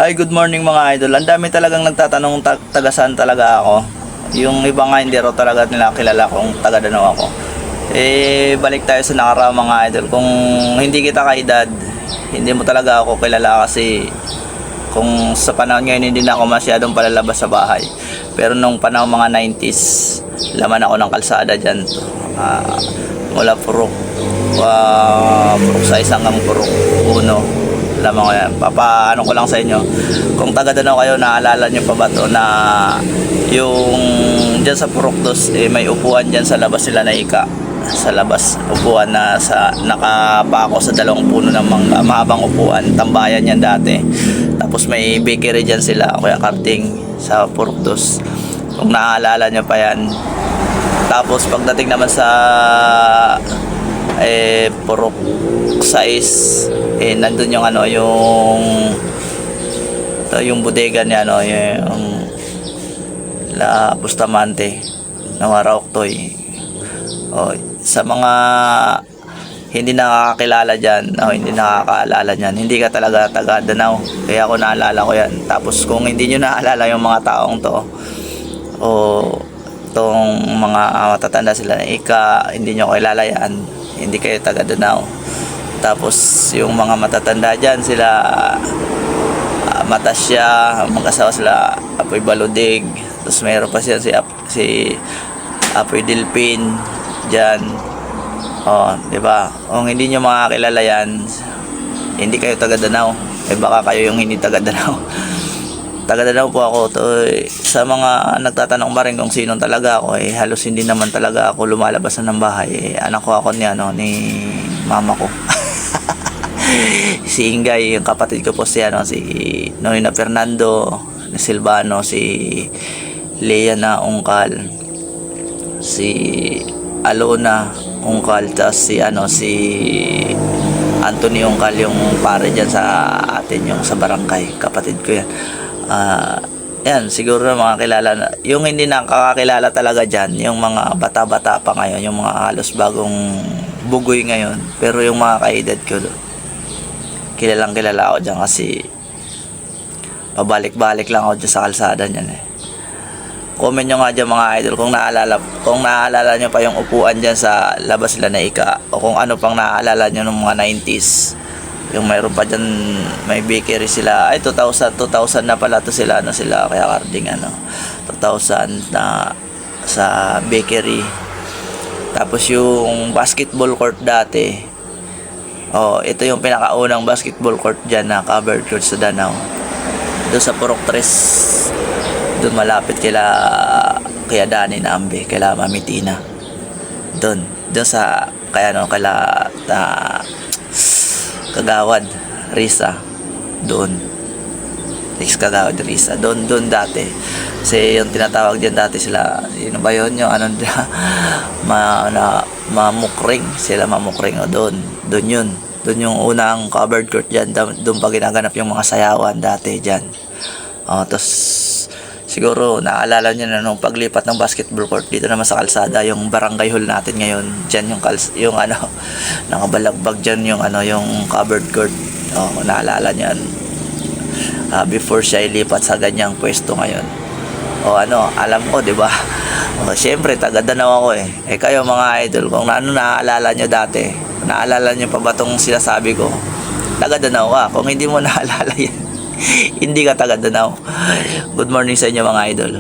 Hi, good morning mga idol. Ang dami talagang nagtatanong taga saan talaga ako. Yung iba nga hindi raw talaga nila kilala kung taga Danau ako. Balik tayo sa nakaraang mga idol. Kung hindi kita kaedad, hindi mo talaga ako kilala kasi kung sa panahon ngayon hindi na ako masyadong palalabas sa bahay. Pero nung panahon mga 90s, laman ako ng kalsada dyan. Mula Purok, Purok 6 hanggang Purok 1. Lamang ko yan. Papaano ko lang sa inyo. Kung taga Danau kayo, naalala nyo pa ba to na yung dyan sa Purok 2, may upuan dyan sa labas sila na ika. Sa labas, upuan na nakapako sa dalawang puno ng mangga. Mahabang upuan. Tambayan yan dati. Tapos may bakery dyan sila, Kuya Karting, sa Purok 2. Kung naalala nyo pa yan. Tapos pagdating naman sa Purok 6, nandun yung yung bodega niya, yung La Bustamante na Marauktoy. Sa mga hindi nakakakilala dyan, hindi nakakaalala dyan, hindi ka talaga taga Danau, kaya ako naalala ko yan. Tapos kung hindi nyo naalala yung mga taong to, o tong mga matatanda sila na hindi nyo kilala yan, hindi kayo taga Danau. Tapos yung mga matatanda dyan, sila Matasya, mag-asawa sila Apoy Baludig. Tapos mayroon pa siya si Apoy Dilpin dyan. Diba? Kung hindi nyo makakilala yan, hindi kayo taga Danau. Baka kayo yung hindi taga Danau. Taga Danau po ako. Sa mga nagtatanong pa rin kung sino talaga ako, halos hindi naman talaga ako lumalabas ng bahay. Anak ko ako ni mama ko. Si Ingay, yung kapatid ko po si Noyna Fernando, ni Silvano, si Lea na Ungkal, si Alona Ungkal, tas si Anthony Ungkal, yung pare dyan sa atin, yung sa barangay, kapatid ko yan. Yan, siguro mga kilala na. Yung hindi nakakakilala talaga dyan, yung mga bata-bata pa ngayon, yung mga halos bagong bugoy ngayon. Pero yung mga kaedad ko, kilalang kilala ako dyan kasi pabalik-balik lang ako dyan sa kalsada nyan. Comment nyo nga dyan mga idol kung naalala nyo pa yung upuan dyan sa labas sila na ika, o kung ano pang naalala nyo ng mga 90s. Yung mayroon pa dyan, may bakery sila. 2000 na pala to sila, kaya Karding 2000 na sa bakery. Tapos yung basketball court dati, ito yung pinakaunang basketball court dyan na covered court sa Danau. Doon sa Purok 3, doon malapit kaya Dani na Ambe, kaya Mami Tina. Doon sa Kagawad Risa, doon Kagawad Risa, doon dati. Kasi yung tinatawag diyan dati sila, sino ba yun, yung mamukring sila, doon yung unang covered court dyan. Doon pa ginaganap yung mga sayawan dati dyan. Tapos siguro naalala nyo na nung paglipat ng basketball court dito naman sa kalsada, yung barangay hall natin ngayon dyan, yung nakabalagbag dyan yung covered court. Naalala nyo yan, before siya ilipat sa ganyang pwesto ngayon. Alam ko, di ba? Siyempre taga Danau ako kayo mga idol, kung naalala nyo dati, naalala nyo pa ba itong sinasabi ko, taga Danau ka. Kung hindi mo naalala yan, hindi ka taga Danau. Good morning sa inyo mga idol.